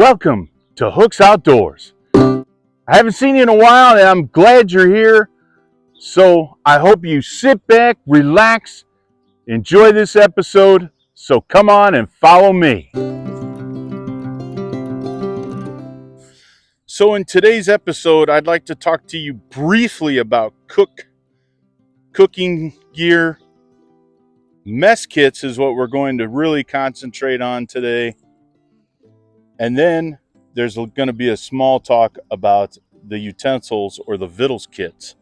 Welcome to Hooks Outdoors. I haven't seen you in a while and I'm glad you're here. So I hope you sit back, relax, enjoy this episode. So come on and follow me. So in today's episode, I'd like to talk to you briefly about cooking gear. Mess kits is what we're going to really concentrate on today. And then there's going to be a small talk about the utensils or the victuals kits.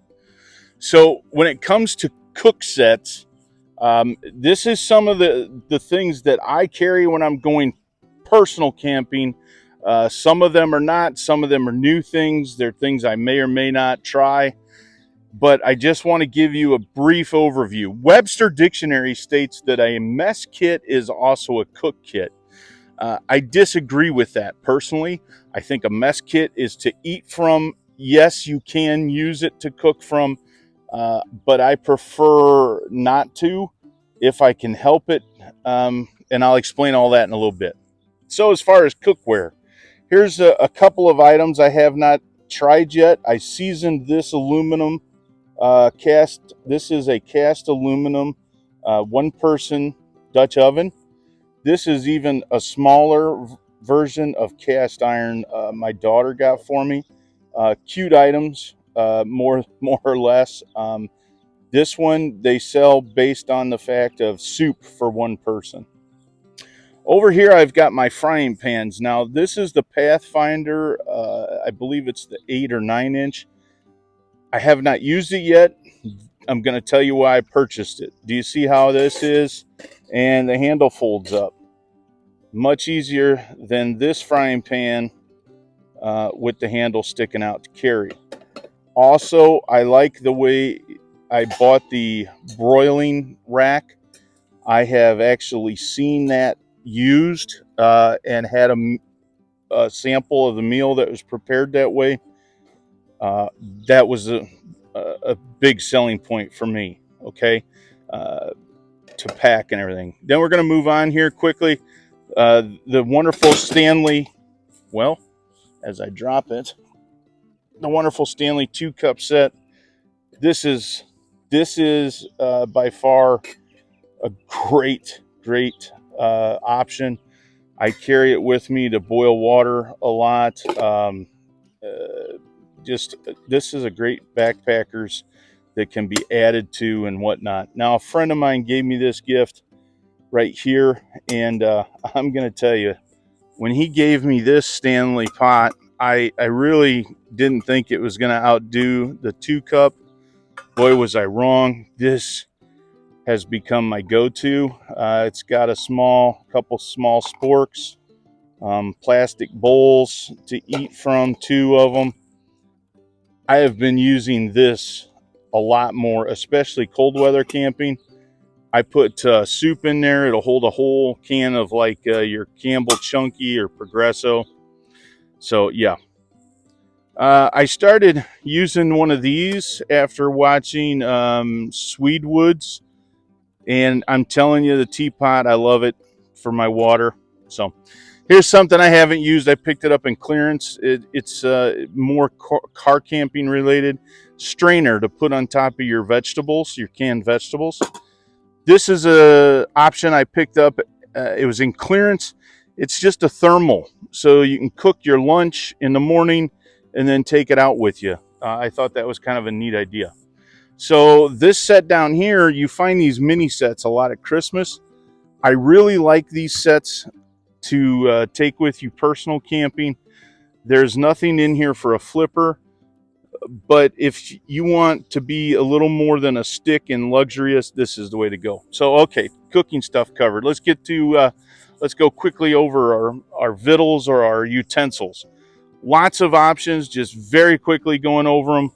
So when it comes to cook sets, this is some of the things that I carry when I'm going personal camping. Some of them are not. Some of them are new things. They're things I may or may not try. But I just want to give you a brief overview. Webster Dictionary states that a mess kit is also a cook kit. I disagree with that personally. I think a mess kit is to eat from. Yes, you can use it to cook from, but I prefer not to if I can help it. And I'll explain all that in a little bit. So as far as cookware, here's a couple of items I have not tried yet. I seasoned this aluminum cast. This is a cast aluminum one-person Dutch oven. This is even a smaller version of cast iron my daughter got for me. Cute items, more or less. This one they sell based on the fact of soup for one person. Over here I've got my frying pans. Now this is the Pathfinder. I believe it's the 8 or 9 inch. I have not used it yet. I'm going to tell you why I purchased it. Do you see how this is? And the handle folds up. Much easier than this frying pan with the handle sticking out to carry. Also, I like the way I bought the broiling rack. I have actually seen that used and had a sample of the meal that was prepared that way. That was a big selling point for me, okay, to pack and everything. Then we're going to move on here quickly. The wonderful Stanley, well, as I drop it, the wonderful Stanley 2-cup set. This is by far a great option. I carry it with me to boil water a lot. This is a great backpackers that can be added to and whatnot. Now, a friend of mine gave me this gift right here, and I'm going to tell you, when he gave me this Stanley pot, I really didn't think it was going to outdo the 2-cup. Boy, was I wrong. This has become my go-to. It's got a couple small sporks, plastic bowls to eat from, 2 of them. I have been using this a lot more, especially cold weather camping. I put soup in there. It'll hold a whole can of like your Campbell Chunky or Progresso. So yeah. I started using one of these after watching Swedewood's. And I'm telling you, the teapot, I love it for my water. So here's something I haven't used. I picked it up in clearance. It's more car camping related. Strainer to put on top of your vegetables, your canned vegetables. This is a option I picked up. It was in clearance. It's just a thermal, so you can cook your lunch in the morning and then take it out with you. I thought that was kind of a neat idea. So this set down here, you find these mini sets a lot at Christmas. I really like these sets to take with you personal camping. There's nothing in here for a flipper. But if you want to be a little more than a stick and luxurious, this is the way to go. So, okay, cooking stuff covered. Let's go quickly over our victuals or our utensils. Lots of options, just very quickly going over them.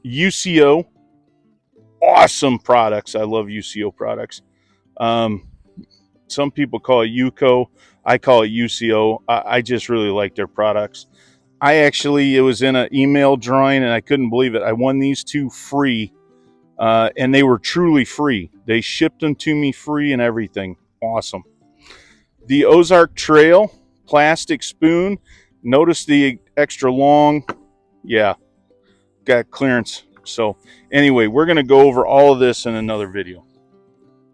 UCO, awesome products. I love UCO products. Some people call it UCO. I call it UCO. I just really like their products. It was in an email drawing and I couldn't believe it. I won these 2 free, and they were truly free. They shipped them to me free and everything. Awesome. The Ozark Trail plastic spoon. Notice the extra long. Yeah, got clearance. So anyway, we're going to go over all of this in another video.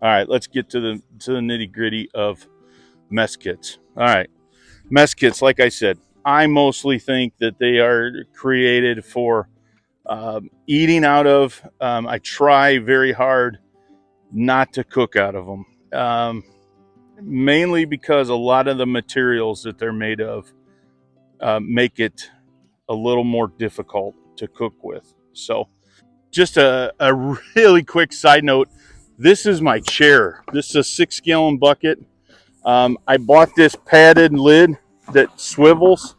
All right, let's get to the nitty gritty of mess kits. All right, mess kits, like I said, I mostly think that they are created for eating out of. I try very hard not to cook out of them, mainly because a lot of the materials that they're made of make it a little more difficult to cook with. So just a really quick side note, this is my chair. This is a 6-gallon bucket. I bought this padded lid that swivels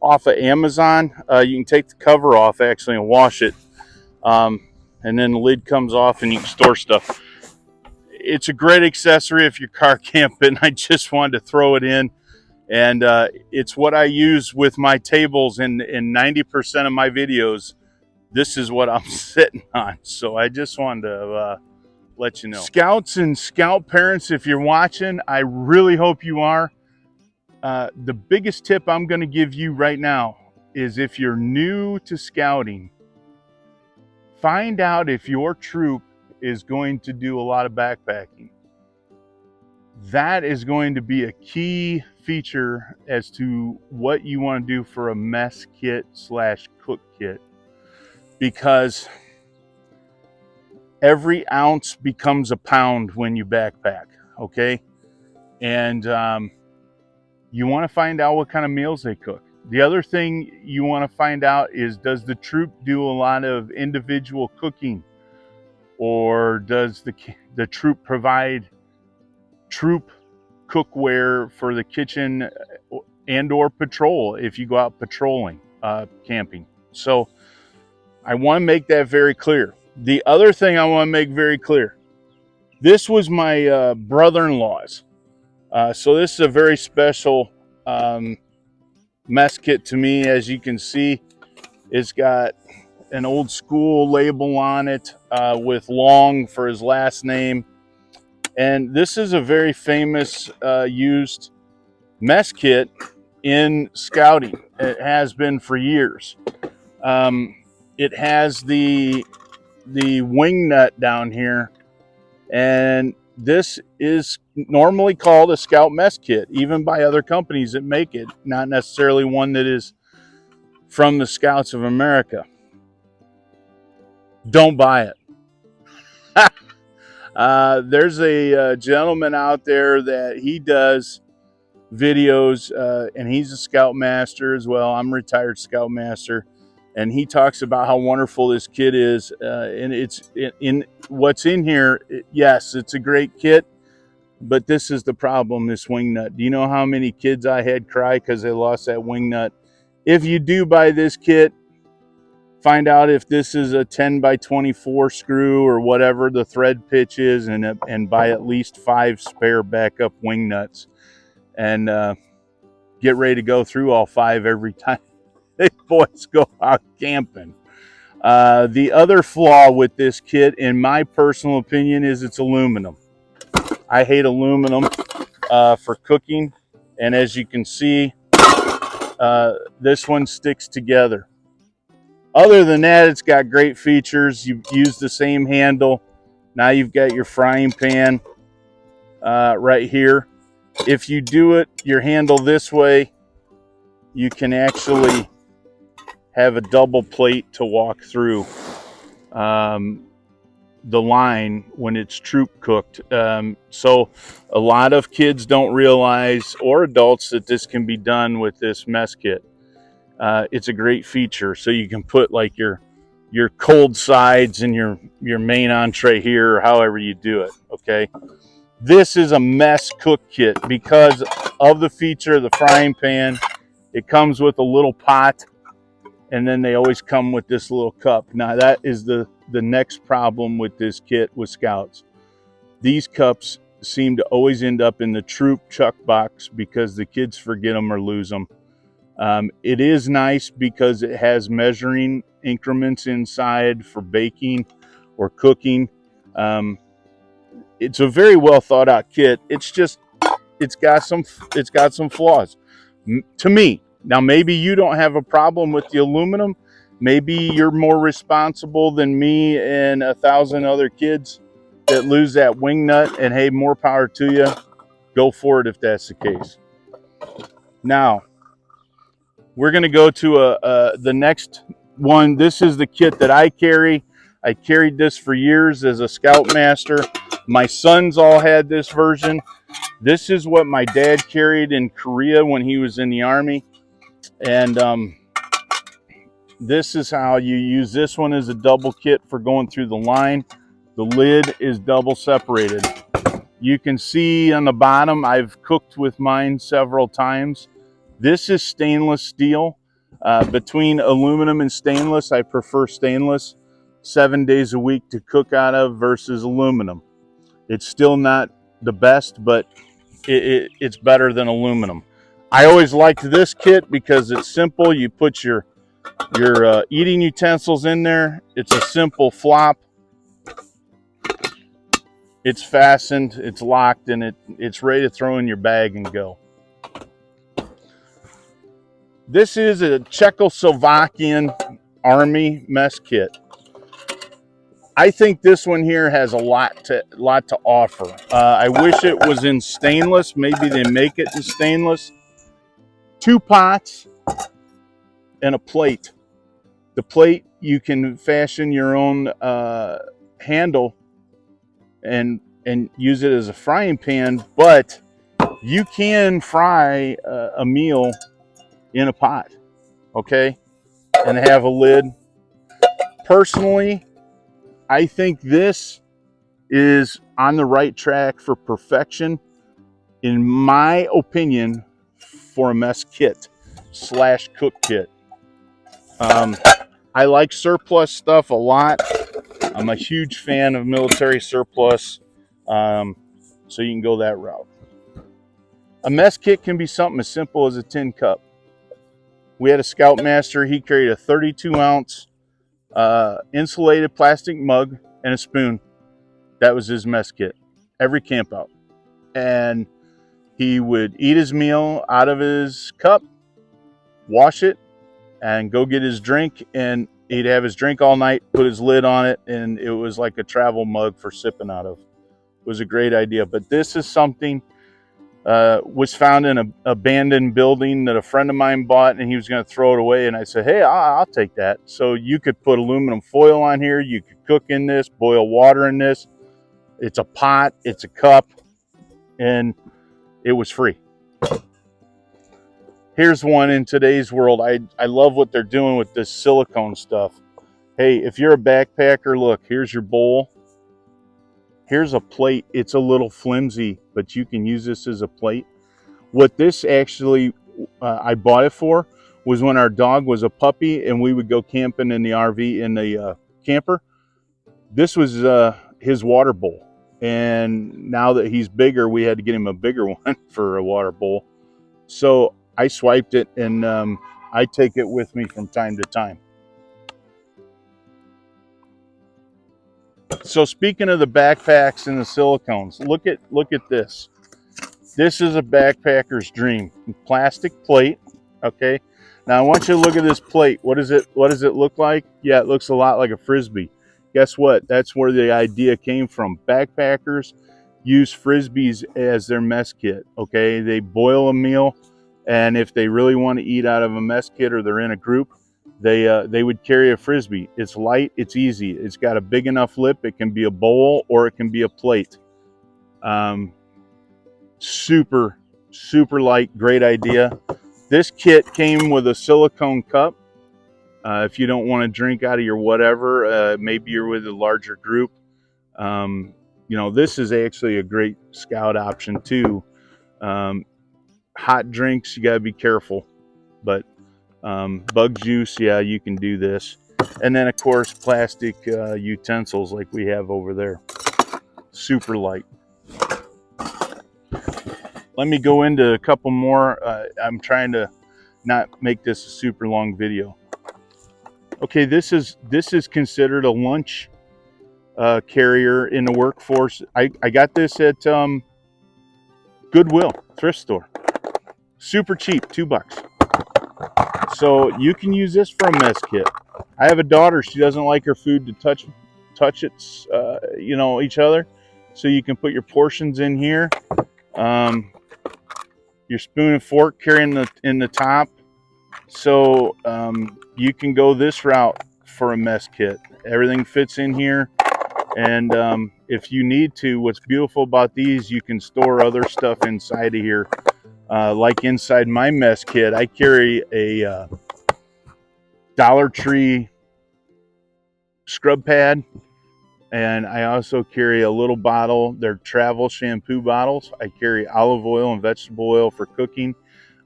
off of Amazon. You can take the cover off actually and wash it. And then the lid comes off and you can store stuff. It's a great accessory if you're car camping. I just wanted to throw it in. And it's what I use with my tables in 90% of my videos. This is what I'm sitting on. So I just wanted to let you know. Scouts and scout parents, if you're watching, I really hope you are. The biggest tip I'm going to give you right now is if you're new to scouting, find out if your troop is going to do a lot of backpacking. That is going to be a key feature as to what you want to do for a mess kit / cook kit, because every ounce becomes a pound when you backpack, okay? And you want to find out what kind of meals they cook. The other thing you want to find out is, does the troop do a lot of individual cooking, or does the troop provide troop cookware for the kitchen and or patrol if you go out patrolling, camping? So I want to make that very clear. The other thing I want to make very clear, this was my brother-in-law's. So this is a very special mess kit to me. As you can see, it's got an old school label on it with Long for his last name. And this is a very famous used mess kit in scouting. It has been for years. It has the wing nut down here, and this is normally called a scout mess kit, even by other companies that make it, not necessarily one that is from the Scouts of America. Don't buy it. There's a gentleman out there that he does videos, and he's a scoutmaster as well. I'm a retired scoutmaster, and he talks about how wonderful this kit is. And it's in what's in here. Yes, it's a great kit, but this is the problem, this wing nut. Do you know how many kids I had cry because they lost that wing nut? If you do buy this kit, find out if this is a 10 by 24 screw or whatever the thread pitch is, and buy at least 5 spare backup wing nuts, and get ready to go through all 5 every time the boys go out camping. The other flaw with this kit, in my personal opinion, is it's aluminum. I hate aluminum for cooking, and as you can see, this one sticks together. Other than that, it's got great features. You use the same handle. Now you've got your frying pan right here. If you do it your handle this way, you can actually have a double plate to walk through the line when it's troop cooked. So a lot of kids don't realize, or adults, that this can be done with this mess kit. It's a great feature. So you can put like your cold sides and your main entree here, or however you do it, okay? This is a mess cook kit because of the feature of the frying pan. It comes with a little pot, and then they always come with this little cup. Now that is the next problem with this kit with Scouts. These cups seem to always end up in the troop chuck box because the kids forget them or lose them. It is nice because it has measuring increments inside for baking or cooking. It's a very well thought out kit. It's got some flaws. to me. Now, maybe you don't have a problem with the aluminum. Maybe you're more responsible than me and 1,000 other kids that lose that wing nut, and hey, more power to you. Go for it if that's the case. Now, we're going to go to the next one. This is the kit that I carry. I carried this for years as a Scoutmaster. My sons all had this version. This is what my dad carried in Korea when he was in the Army. And this is how you use this one as a double kit for going through the line. The lid is double separated. You can see on the bottom, I've cooked with mine several times. This is stainless steel. Between aluminum and stainless, I prefer stainless 7 days a week to cook out of versus aluminum. It's still not the best, but it's better than aluminum. I always liked this kit because it's simple. You put your eating utensils in there. It's a simple flop. It's fastened, it's locked, and it's ready to throw in your bag and go. This is a Czechoslovakian Army mess kit. I think this one here has a lot to offer. I wish it was in stainless. Maybe they make it in stainless. 2 pots and a plate. The plate, you can fashion your own handle and use it as a frying pan, but you can fry a meal in a pot, okay, and have a lid. Personally, I think this is on the right track for perfection, in my opinion, for a mess kit / cook kit. I like surplus stuff a lot. I'm a huge fan of military surplus, so you can go that route. A mess kit can be something as simple as a tin cup. We had a Scoutmaster. He carried a 32-ounce insulated plastic mug and a spoon. That was his mess kit every camp out. And he would eat his meal out of his cup, wash it, and go get his drink, and he'd have his drink all night, put his lid on it, and it was like a travel mug for sipping out of. It was a great idea. But this is something was found in an abandoned building that a friend of mine bought, and he was going to throw it away, and I said, hey, I'll take that. So you could put aluminum foil on here, you could cook in this, boil water in this. It's a pot, it's a cup, and it was free. Here's one in today's world. I love what they're doing with this silicone stuff. Hey, if you're a backpacker, look, here's your bowl. Here's a plate. It's a little flimsy, but you can use this as a plate. What this actually, I bought it for, was when our dog was a puppy and we would go camping in the RV, in the camper. This was his water bowl. And now that he's bigger, we had to get him a bigger one for a water bowl. So I swiped it, and I take it with me from time to time. So speaking of the backpacks and the silicones, look at this. This is a backpacker's dream. Plastic plate, okay? Now I want you to look at this plate. What does it look like? Yeah, it looks a lot like a frisbee. Guess what? That's where the idea came from. Backpackers use frisbees as their mess kit, okay? They boil a meal, and if they really want to eat out of a mess kit or they're in a group, they would carry a frisbee. It's light, it's easy. It's got a big enough lip. It can be a bowl or it can be a plate. Super light, great idea. This kit came with a silicone cup. If you don't want to drink out of your whatever, maybe you're with a larger group. This is actually a great scout option too. Hot drinks, you gotta be careful, but bug juice, yeah, you can do this. And then of course plastic utensils like we have over there. Super light. Let me go into a couple more. I'm trying to not make this a super long video. Okay, this is considered a lunch carrier in the workforce. I got this at Goodwill thrift store. super cheap, $2. So you can use this for a mess kit. I have a daughter, she doesn't like her food to touch its, you know, each other. So you can put your portions in here. Your spoon and fork carrying in the top. So you can go this route for a mess kit. Everything fits in here. And if you need to, what's beautiful about these, you can store other stuff inside of here. Like inside my mess kit, I carry a Dollar Tree scrub pad, and I also carry a little bottle. They're travel shampoo bottles. I carry olive oil and vegetable oil for cooking.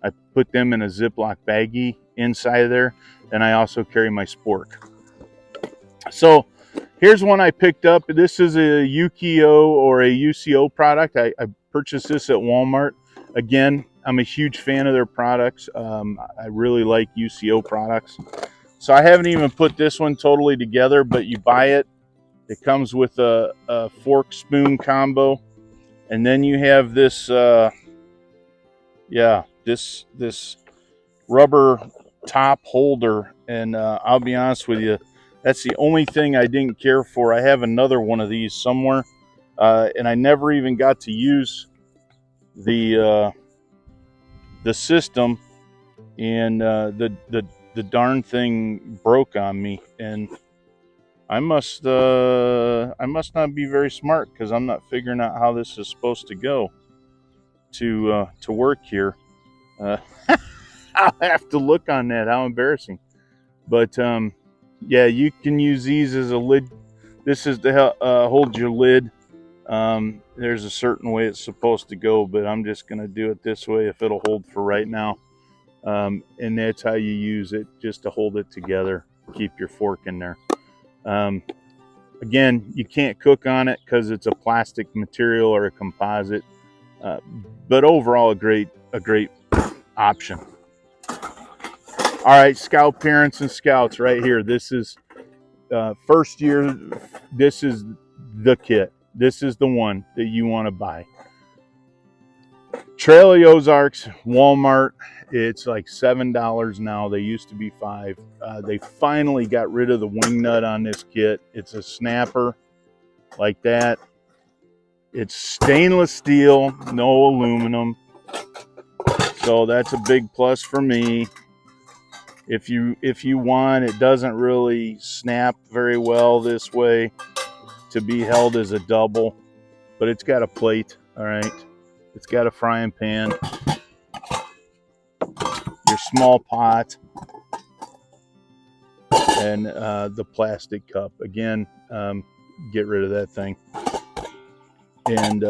I put them in a Ziploc baggie inside of there. And I also carry my spork. So here's one I picked up. This is a Yukio or a UCO product. I purchased this at Walmart. Again, I'm a huge fan of their products. I really like UCO products. So I haven't even put this one totally together, but you buy it. It comes with a fork spoon combo. And then you have this, this rubber top holder. And I'll be honest with you, that's the only thing I didn't care for. I have another one of these somewhere, and I never even got to use the system, and the darn thing broke on me, and I must not be very smart, because I'm not figuring out how this is supposed to go to work here. I'll have to look on that. How embarrassing! But yeah, you can use these as a lid. This is to hold your lid. There's a certain way it's supposed to go, but I'm just going to do it this way if it'll hold for right now. And that's how you use it, just to hold it together. Keep your fork in there. Again, you can't cook on it because it's a plastic material or a composite. But overall, a great option. All right, Scout parents and scouts, right here. This is first year. This is the kit. This is the one that you want to buy. Trail of the Ozarks, Walmart. It's like $7 now. They used to be $5. They finally got rid of the wing nut on this kit. It's a snapper like that. It's stainless steel, no aluminum. So that's a big plus for me. If you want, it doesn't really snap very well this way to be held as a double, but it's got a plate. All right, it's got a frying pan, your small pot, and the plastic cup. Again, get rid of that thing and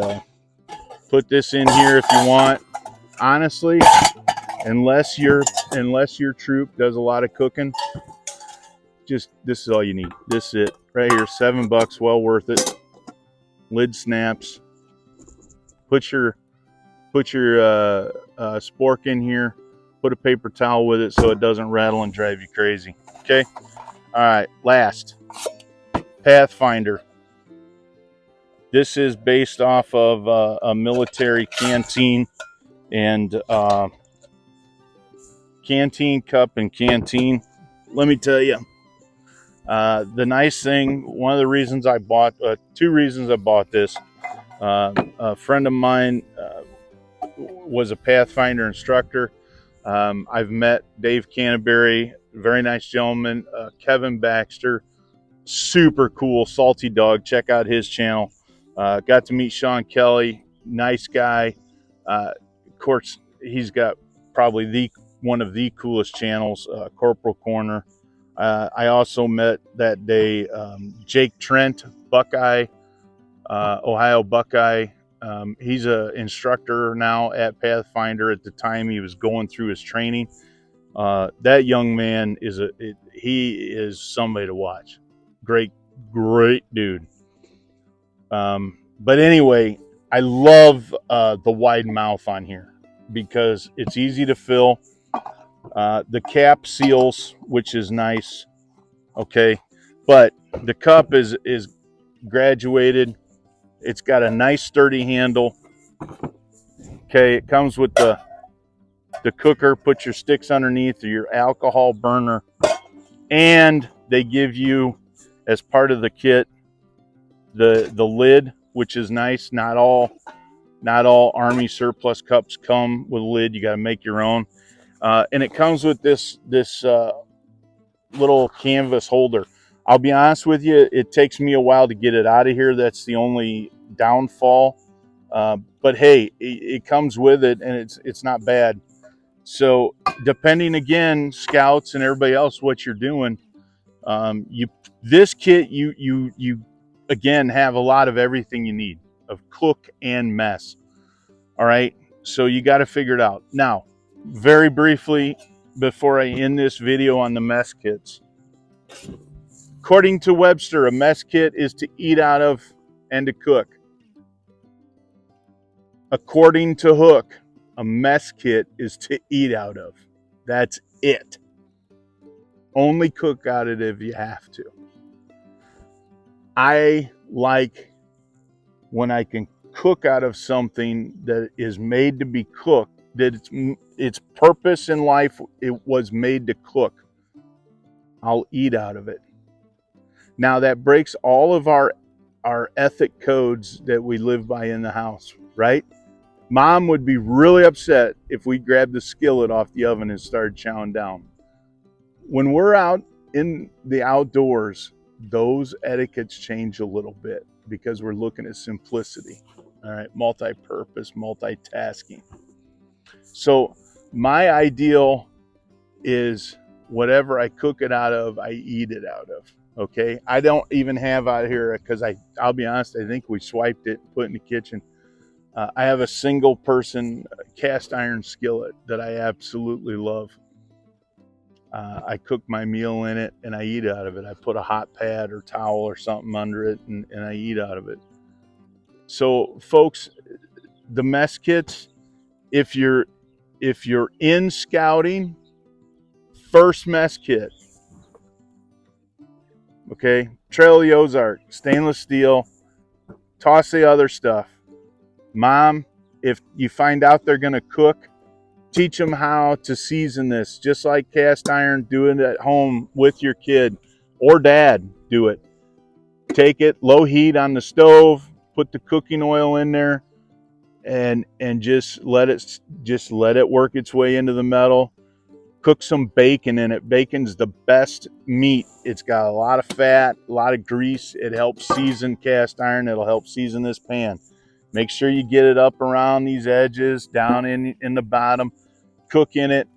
put this in here if you want. Honestly, unless your troop does a lot of cooking, just this is all you need. This is it right here. $7, well worth it. Lid snaps. Put your spork in here. Put a paper towel with it so it doesn't rattle and drive you crazy. Okay. All right. Last, Pathfinder. This is based off of a military canteen and canteen cup and canteen. Let me tell you, the nice thing, one of the reasons I bought, two reasons I bought this. A friend of mine was a Pathfinder instructor. I've met Dave Canterbury, very nice gentleman. Kevin Baxter, super cool, salty dog. Check out his channel. Got to meet Sean Kelly, nice guy. Of course, he's got probably one of the coolest channels, Corporal Corner. I also met that day Jake Trent, Buckeye, Ohio Buckeye. He's an instructor now at Pathfinder. At the time he was going through his training. That young man he is somebody to watch. Great dude. But anyway, I love the wide mouth on here because it's easy to fill. The cap seals, which is nice. Okay, but the cup is graduated. It's got a nice sturdy handle. Okay, it comes with the the cooker, put your sticks underneath, or your alcohol burner, and they give you, as part of the kit, the lid, which is nice. Not all Army surplus cups come with a lid. You got to make your own, and it comes with this little canvas holder. I'll be honest with you, it takes me a while to get it out of here. That's the only downfall. But hey, it comes with it, and it's not bad. So depending, again, scouts and everybody else, what you're doing, this kit, you again have a lot of everything you need of cook and mess. All right, so you got to figure it out. Now, very briefly, before I end this video on the mess kits, according to Webster, a mess kit is to eat out of and to cook. According to Hook, a mess kit is to eat out of. That's it. Only cook out of it if you have to. I like when I can cook out of something that is made to be cooked, that its purpose in life, it was made to cook. I'll eat out of it. Now that breaks all of our ethic codes that we live by in the house, right? Mom would be really upset if we grabbed the skillet off the oven and started chowing down. When we're out in the outdoors, those etiquettes change a little bit because we're looking at simplicity. All right, multi-purpose, multitasking. So my ideal is whatever I cook it out of, I eat it out of. Okay, I don't even have out here, because I'll be honest, I think we swiped it, put it in the kitchen. I have a single person cast iron skillet that I absolutely love. I cook my meal in it and I eat out of it. I put a hot pad or towel or something under it, and I eat out of it. So folks, the mess kits, if you're in scouting, first mess kit, okay, Trail of the Ozark, stainless steel, toss the other stuff. Mom, if you find out they're going to cook, teach them how to season this, just like cast iron. Do it at home with your kid, or dad, do it. Take it low heat on the stove, put the cooking oil in there, and just let it work its way into the metal. Cook some bacon in it. Bacon's the best meat. It's got a lot of fat, a lot of grease. It helps season cast iron. It'll help season this pan. Make sure you get it up around these edges, down in the bottom. Cook in it.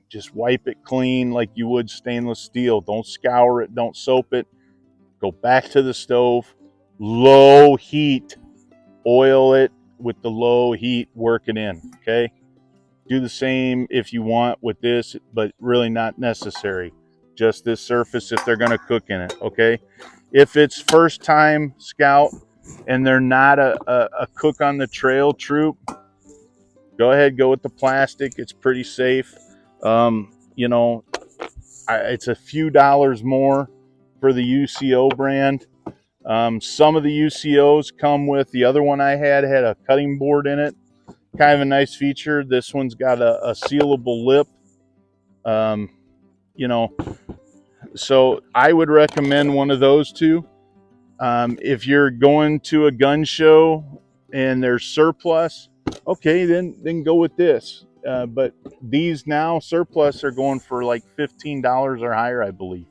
Just wipe it clean like you would stainless steel. Don't scour it. Don't soap it. Go back to the stove. Low heat. Oil it with the low heat. Work it in. Okay? Do the same if you want with this, but really not necessary. Just this surface if they're going to cook in it. Okay? If it's first time scout and they're not a cook on the trail troop, go ahead, go with the plastic. It's pretty safe. You know, it's a few dollars more for the UCO brand. Some of the UCOs come with, the other one I had a cutting board in it. Kind of a nice feature. This one's got a sealable lip. You know, so I would recommend one of those two. If you're going to a gun show and there's surplus, okay, then go with this. But these now surplus are going for like $15 or higher, I believe.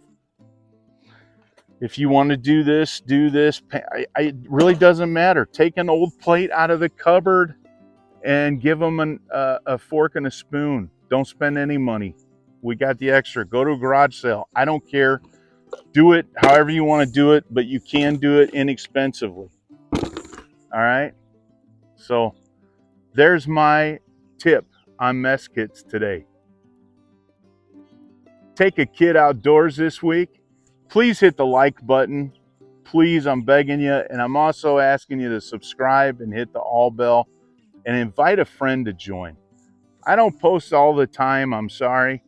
If you want to do this, it really doesn't matter. Take an old plate out of the cupboard and give them a fork and a spoon. Don't spend any money. We got the extra. Go to a garage sale. I don't care. Do it however you want to do it, but you can do it inexpensively. All right? So there's my tip on mess kits today. Take a kid outdoors this week. Please hit the like button. Please, I'm begging you. And I'm also asking you to subscribe and hit the all bell and invite a friend to join. I don't post all the time. I'm sorry.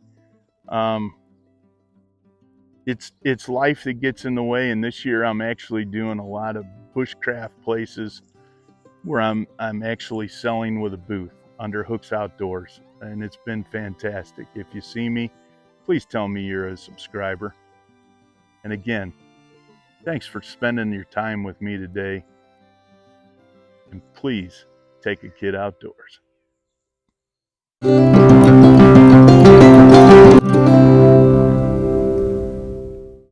It's life that gets in the way, and this year I'm actually doing a lot of bushcraft places where I'm actually selling with a booth under Hooks Outdoors. and it's been fantastic. If you see me, please tell me you're a subscriber. And again, thanks for spending your time with me today. And please take a kid outdoors.